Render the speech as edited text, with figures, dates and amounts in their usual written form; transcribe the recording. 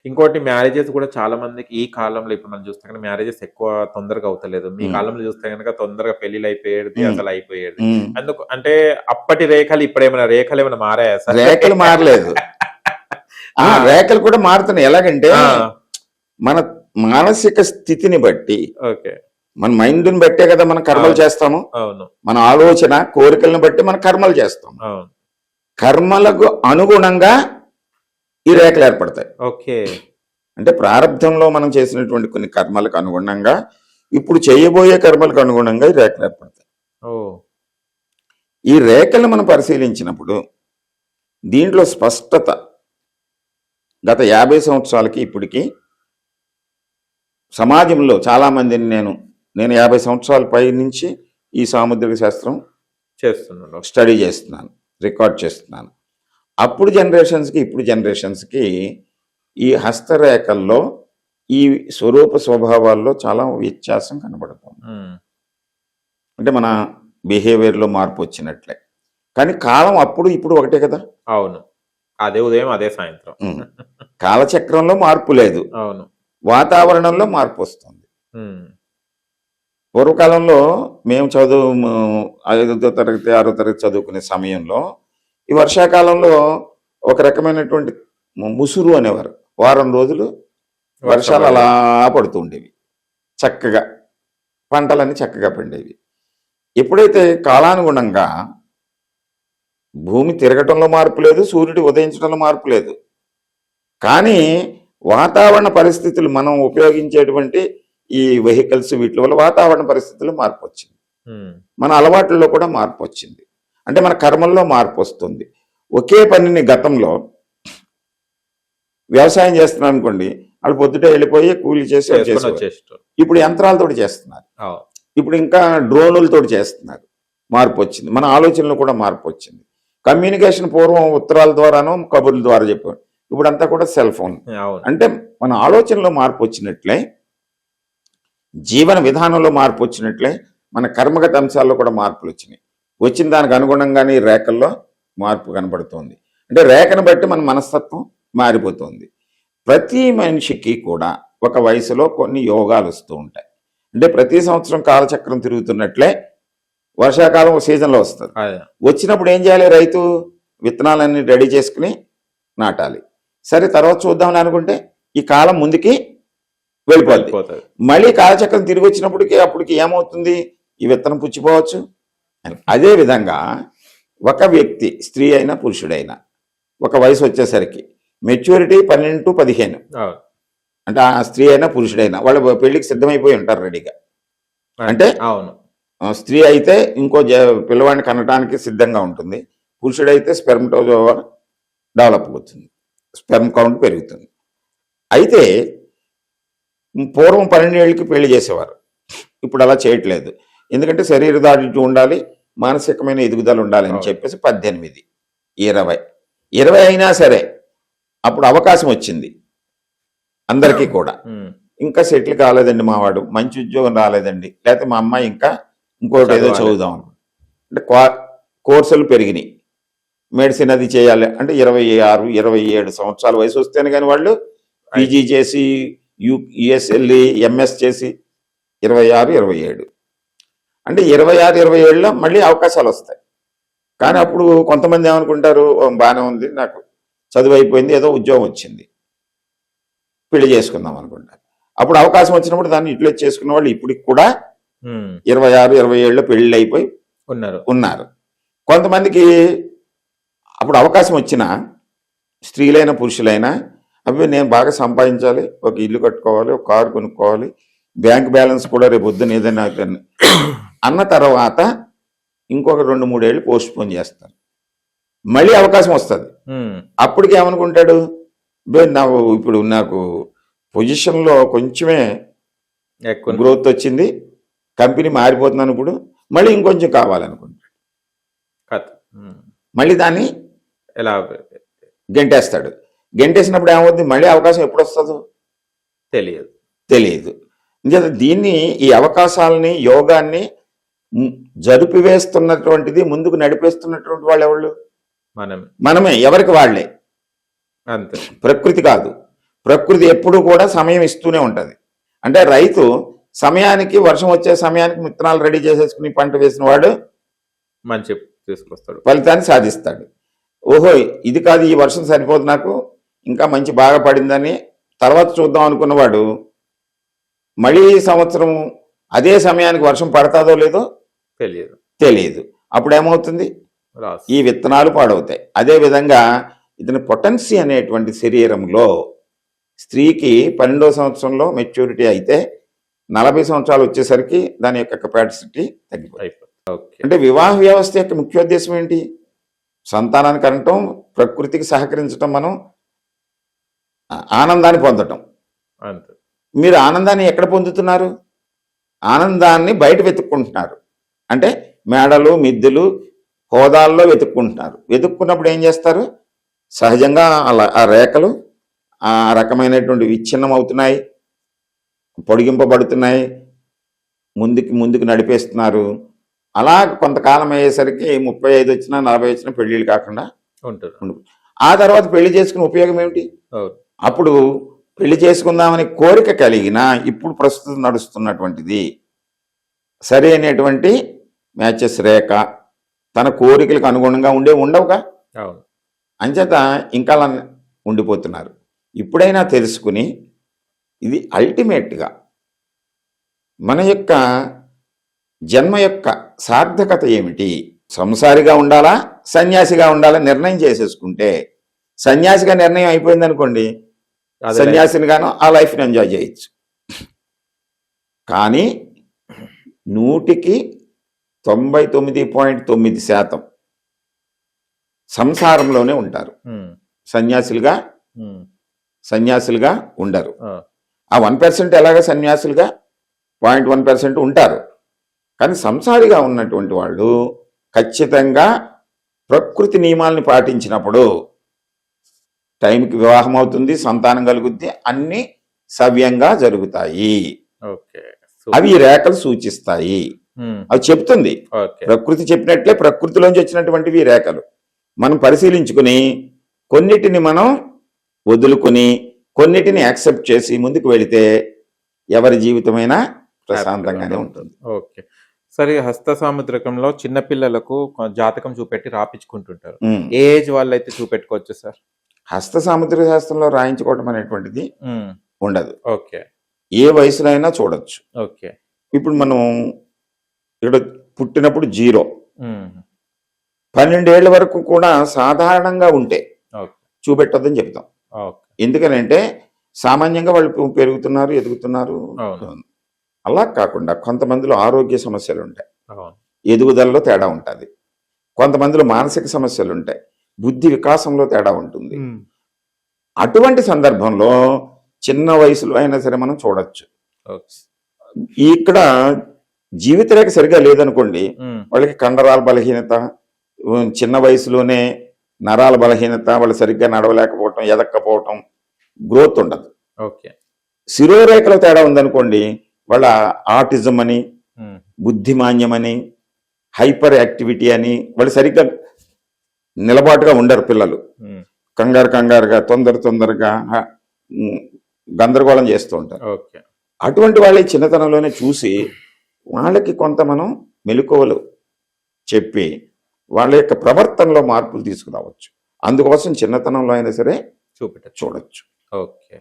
ఇంకోటి మ్యారేజెస్ కూడా చాలా మందికి ఈ కాలంలో ఇప్పుడు మనం చూస్తే గనుక మ్యారేజెస్ ఎక్కువ తొందరగా అవుతలేదు. మీ కాలంలో చూస్తే గనక తొందరగా పెళ్లిళ్లయిపోయేది, అసలయిపోయేది. అందుకు అంటే అప్పటి రేఖలు ఇప్పుడేమైనా రేఖలేమైనా మారాయా సార్? రేఖలు మారలేదు. రేఖలు కూడా మారుతున్నాయి. ఎలాగంటే మన మానసిక స్థితిని బట్టి, ఓకే, మన మైండ్ని బట్టే కదా మనం కర్మలు చేస్తాము. అవును. మన ఆలోచన కోరికలను బట్టి మనం కర్మలు చేస్తాం. కర్మలకు అనుగుణంగా ఈ రేఖలు ఏర్పడతాయి. ఓకే. అంటే ప్రారంభంలో మనం చేసినటువంటి కొన్ని కర్మలకు అనుగుణంగా ఇప్పుడు చేయబోయే కర్మలకు అనుగుణంగా ఈ రేఖలు ఏర్పడతాయి. ఈ రేఖలను మనం పరిశీలించినప్పుడు దీంట్లో స్పష్టత గత 50 సంవత్సరాలకి ఇప్పటికి సమాజంలో చాలా మందిని నేను 50 సంవత్సరాల పై నుంచి ఈ సాముద్రిక శాస్త్రం చేస్తున్నాను, స్టడీ చేస్తున్నాను, రికార్డ్ చేస్తున్నాను. అప్పుడు జనరేషన్స్కి ఇప్పుడు జనరేషన్స్కి ఈ హస్తరేఖల్లో ఈ స్వరూప స్వభావాల్లో చాలా వ్యత్యాసం కనబడుతుంది. అంటే మన బిహేవియర్లో మార్పు వచ్చినట్లే. కానీ కాలం అప్పుడు ఇప్పుడు ఒకటే కదా. అవును, అదే ఉదయం అదే సాయంత్రం. కాలచక్రంలో మార్పు లేదు. అవును, వాతావరణంలో మార్పు వస్తుంది. పూర్వకాలంలో మేము 5వ తరగతి 6వ తరగతి చదువుకునే సమయంలో ఈ వర్షాకాలంలో ఒక రకమైనటువంటి ముసురు అనేవారు. వారం రోజులు వర్షాలు అలా పడుతూ ఉండేవి, చక్కగా పంటలన్నీ చక్కగా పండేవి. ఎప్పుడైతే కాలానుగుణంగా భూమి తిరగటంలో మార్పు లేదు, సూర్యుడు ఉదయించడంలో మార్పు లేదు, కానీ వాతావరణ పరిస్థితులు మనం ఉపయోగించేటువంటి ఈ వెహికల్స్ వీటి వల్ల వాతావరణ పరిస్థితుల్లో మార్పు వచ్చింది. మన అలవాట్లలో కూడా మార్పు వచ్చింది. అంటే మన కర్మల్లో మార్పు వస్తుంది. ఒకే పనిని గతంలో వ్యవసాయం చేస్తున్నారు అనుకోండి, వాళ్ళు పొద్దుటే వెళ్ళిపోయి కూలి చేసి వచ్చేస్తారు. ఇప్పుడు యంత్రాలతో చేస్తున్నారు. ఇప్పుడు ఇంకా డ్రోనులతో చేస్తున్నారు. మార్పు వచ్చింది. మన ఆలోచనలో కూడా మార్పు వచ్చింది. కమ్యూనికేషన్ పూర్వం ఉత్తరాల ద్వారానో కబుర్ల ద్వారా చెప్పారు, ఇప్పుడంతా కూడా సెల్ ఫోన్. అంటే మన ఆలోచనలో మార్పు వచ్చినట్లే, జీవన విధానంలో మార్పు వచ్చినట్లే, మన కర్మగత అంశాల్లో కూడా మార్పులు వచ్చినాయి. వచ్చిన దానికి అనుగుణంగానే ఈ రేఖల్లో మార్పు కనబడుతుంది. అంటే రేఖను బట్టి మన మనస్తత్వం మారిపోతుంది. ప్రతి మనిషికి కూడా ఒక వయసులో కొన్ని యోగాలు వస్తూ ఉంటాయి. అంటే ప్రతి సంవత్సరం కాలచక్రం తిరుగుతున్నట్లే వర్షాకాలం ఒక సీజన్లో వస్తుంది. వచ్చినప్పుడు ఏం చేయాలి? రైతు విత్తనాలన్నీ రెడీ చేసుకుని నాటాలి. సరే, తర్వాత చూద్దామని అనుకుంటే ఈ కాలం ముందుకి వెళ్ళిపోతుంది. మళ్ళీ కాలచక్రం తిరిగి వచ్చినప్పటికీ అప్పటికి ఏమవుతుంది? ఈ విత్తనం పుచ్చిపోవచ్చు. అదే విధంగా ఒక వ్యక్తి, స్త్రీ అయినా పురుషుడైనా, ఒక వయసు వచ్చేసరికి మెచ్యూరిటీ 12 to 15, అంటే ఆ స్త్రీ అయినా పురుషుడైనా వాళ్ళు పెళ్లికి సిద్ధమైపోయి ఉంటారు రెడీగా. అంటే స్త్రీ అయితే ఇంకో పిల్లవాడిని కనడానికి సిద్ధంగా ఉంటుంది. పురుషుడైతే స్పెర్మటోజోవా డెవలప్ అవుతుంది, స్పెర్మ్ కౌంట్ పెరుగుతుంది. అయితే పూర్వం 12 ఏళ్ళకి పెళ్లి చేసేవారు, ఇప్పుడు అలా చేయట్లేదు. ఎందుకంటే శరీర దాడిటి ఉండాలి, మానసికమైన ఎదుగుదల ఉండాలి అని చెప్పేసి 18, 20 అయినా సరే అప్పుడు అవకాశం వచ్చింది అందరికీ కూడా. ఇంకా సెటిల్ కాలేదండి మావాడు, మంచి ఉద్యోగం రాలేదండి, లేకపోతే మా అమ్మాయి ఇంకా ఇంకోటి ఏదో చదువుదాం అంటే కోర్సులు పెరిగినాయి, మెడిసిన్ అది చేయాలి అంటే 26, 27 సంవత్సరాల వయసు వస్తేనే కానీ వాళ్ళు పీజీ చేసి యుఎస్ఎల్ఈ ఎంఎస్ చేసి 26, 27 అంటే 26, 27లో మళ్ళీ అవకాశాలు వస్తాయి. కానీ అప్పుడు కొంతమంది ఏమనుకుంటారు, బాగానే ఉంది, నాకు చదువు అయిపోయింది, ఏదో ఉద్యోగం వచ్చింది, పెళ్లి చేసుకుందాం అనుకుంటారు. అప్పుడు అవకాశం వచ్చినప్పుడు దాన్ని యూటిలైజ్ చేసుకున్న వాళ్ళు ఇప్పటికి కూడా 26, 27లో పెళ్లి అయిపోయి ఉన్నారు. కొంతమందికి అప్పుడు అవకాశం వచ్చిన స్త్రీలైనా పురుషులైనా, అవి నేను బాగా సంపాదించాలి, ఒక ఇల్లు కట్టుకోవాలి, ఒక కారు కొనుక్కోవాలి, బ్యాంక్ బ్యాలెన్స్ కూడా రేపు పొద్దున ఏదైనా అన్న తర్వాత ఇంకొక 2-3 ఏళ్ళు పోస్ట్ పోన్ చేస్తారు. మళ్ళీ అవకాశం వస్తుంది. అప్పటికి ఏమనుకుంటాడు, ఇప్పుడు నాకు పొజిషన్లో కొంచెమే గ్రోత్ వచ్చింది, కంపెనీ మారిపోతున్నాను, ఇప్పుడు మళ్ళీ ఇంకొంచెం కావాలనుకుంటాడు. మళ్ళీ దాన్ని ఎలా గెంటేస్తాడు. గెంటేసినప్పుడు ఏమవుతుంది, మళ్ళీ అవకాశం ఎప్పుడు వస్తుందో తెలియదు. దీన్ని, ఈ అవకాశాలని, యోగాన్ని జరిపివేస్తున్నటువంటిది, ముందుకు నడిపేస్తున్నటువంటి వాళ్ళు ఎవరు? మనమే. ఎవరికి వాళ్లే, అంతే. ప్రకృతి కాదు. ప్రకృతి ఎప్పుడు కూడా సమయం ఇస్తూనే ఉంటది. అంటే రైతు సమయానికి, వర్షం వచ్చే సమయానికి విత్తనాలు రెడీ చేసేసుకుని పంట వేసిన వాడు మంచి తీసుకొస్తాడు, ఫలితాన్ని సాధిస్తాడు. ఓహో ఇది కాదు, ఈ వర్షం సరిపోదు నాకు, ఇంకా మంచి బాగా పడిందని తర్వాత చూద్దాం అనుకున్నవాడు మళ్ళీ ఈ సంవత్సరం అదే సమయానికి వర్షం పడతాదో లేదో తెలియదు. అప్పుడు ఏమవుతుంది, ఈ విత్తనాలు పాడవుతాయి. అదే విధంగా ఇతని పొటెన్సీ అనేటువంటి శరీరంలో స్త్రీకి 12వ సంవత్సరంలో మెచ్యూరిటీ అయితే 40 సంవత్సరాలు వచ్చేసరికి దాని యొక్క కెపాసిటీ తగ్గిపోతుంది. అంటే వివాహ వ్యవస్థ యొక్క ముఖ్యోద్దేశం ఏంటి? సంతానాన్ని కనటం, ప్రకృతికి సహకరించడం, మనం ఆనందాన్ని పొందటం. మీరు ఆనందాన్ని ఎక్కడ పొందుతున్నారు? ఆనందాన్ని బయట వెతుక్కుంటున్నారు. అంటే మేడలు, మిద్దెలు, హోదాల్లో వెతుక్కుంటున్నారు. వెతుక్కున్నప్పుడు ఏం చేస్తారు? సహజంగా ఆ రేఖలు ఆ రకమైనటువంటి విచ్ఛిన్నం అవుతున్నాయి, పొడిగింపబడుతున్నాయి, ముందుకు నడిపేస్తున్నారు. అలా కొంతకాలం అయ్యేసరికి 35 వచ్చినా 40 వచ్చినా పెళ్లిళ్ళు కాకుండా ఉంటుంది. ఆ తర్వాత పెళ్లి చేసుకునే ఉపయోగం ఏమిటి? అప్పుడు పెళ్లి చేసుకుందామని కోరిక కలిగిన ఇప్పుడు ప్రస్తుతం నడుస్తున్నటువంటిది సరి అనేటువంటి మ్యాచెస్ రేఖ తన కోరికలకు అనుగుణంగా ఉండవుగా. అంచేత ఇంకా అలా ఉండిపోతున్నారు. ఇప్పుడైనా తెలుసుకుని ఇది అల్టిమేట్గా మన యొక్క జన్మ యొక్క సార్థకత ఏమిటి, సంసారిగా ఉండాలా సన్యాసిగా ఉండాలా నిర్ణయం చేసేసుకుంటే, సన్యాసిగా నిర్ణయం అయిపోయింది అనుకోండి, సన్యాసిని గాను ఆ లైఫ్ని ఎంజాయ్ చేయొచ్చు. కానీ 100కి 99.9% సంసారంలోనే ఉంటారు. సన్యాసులుగా ఉండరు. ఆ 1% ఎలాగా సన్యాసులుగా 0.1% ఉంటారు. కానీ సంసారిగా ఉన్నటువంటి వాళ్ళు ఖచ్చితంగా ప్రకృతి నియమాలను పాటించినప్పుడు టైంకి వివాహం అవుతుంది, సంతానం కలుగుద్ది, అన్ని సవ్యంగా జరుగుతాయి. అవి రేఖలు సూచిస్తాయి, అవి చెప్తుంది. ప్రకృతి చెప్పినట్లే ప్రకృతిలోంచి వచ్చినటువంటివి రేఖలు. మనం పరిశీలించుకుని కొన్నిటిని మనం వదులుకుని కొన్నిటిని యాక్సెప్ట్ చేసి ముందుకు వెళితే ఎవరి జీవితమైనా ప్రశాంతంగానే ఉంటుంది. ఓకే. సరే, హస్త సాముద్రికంలో చిన్నపిల్లలకు జాతకం చూపెట్టి రాపించుకుంటుంటారు. ఏ ఏజ్ వాళ్ళైతే చూపెట్టుకోవచ్చు సార్? హస్త సాముద్రిక శాస్త్రంలో రాయించుకోవడం అనేటువంటిది ఉండదు. ఓకే. ఏ వయసులో అయినా చూడొచ్చు. ఓకే. ఇప్పుడు మనం ఇక్కడ పుట్టినప్పుడు 0, 12 ఏళ్ల వరకు కూడా సాధారణంగా ఉంటే చూపెట్టొద్దని చెప్తాం. ఎందుకనంటే సామాన్యంగా వాళ్ళు పెరుగుతున్నారు, ఎదుగుతున్నారు. అలా కాకుండా కొంతమందిలో ఆరోగ్య సమస్యలు ఉంటాయి, ఎదుగుదలలో తేడా ఉంటుంది. కొంతమందిలో మానసిక సమస్యలు ఉంటాయి, బుద్ధి వికాసంలో తేడా ఉంటుంది. అటువంటి సందర్భంలో చిన్న వయసులో అయినా సరే మనం చూడొచ్చు. ఇక్కడ జీవిత రేఖ సరిగా లేదనుకోండి, వాళ్ళకి కండరాల బలహీనత, చిన్న వయసులోనే నరాల బలహీనత, వాళ్ళు సరిగ్గా నడవలేకపోవటం, ఎదక్కపోవటం, గ్రోత్ ఉండదు. శిరోరేఖల తేడా ఉందనుకోండి, వాళ్ళ ఆటిజం అని, బుద్ధిమాన్యం అని, హైపర్ యాక్టివిటీ అని, వాళ్ళు సరిగ్గా నిలబాటుగా ఉండరు. పిల్లలు కంగారుగా తొందరగా గందరగోళం చేస్తూ ఉంటారు. అటువంటి వాళ్ళ చిన్నతనంలోనే చూసి వాళ్ళకి కొంత మనం మెలకువలు చెప్పి వాళ్ళ యొక్క ప్రవర్తనలో మార్పులు తీసుకురావచ్చు. అందుకోసం చిన్నతనంలో అయినా సరే చూడొచ్చు. ఓకే.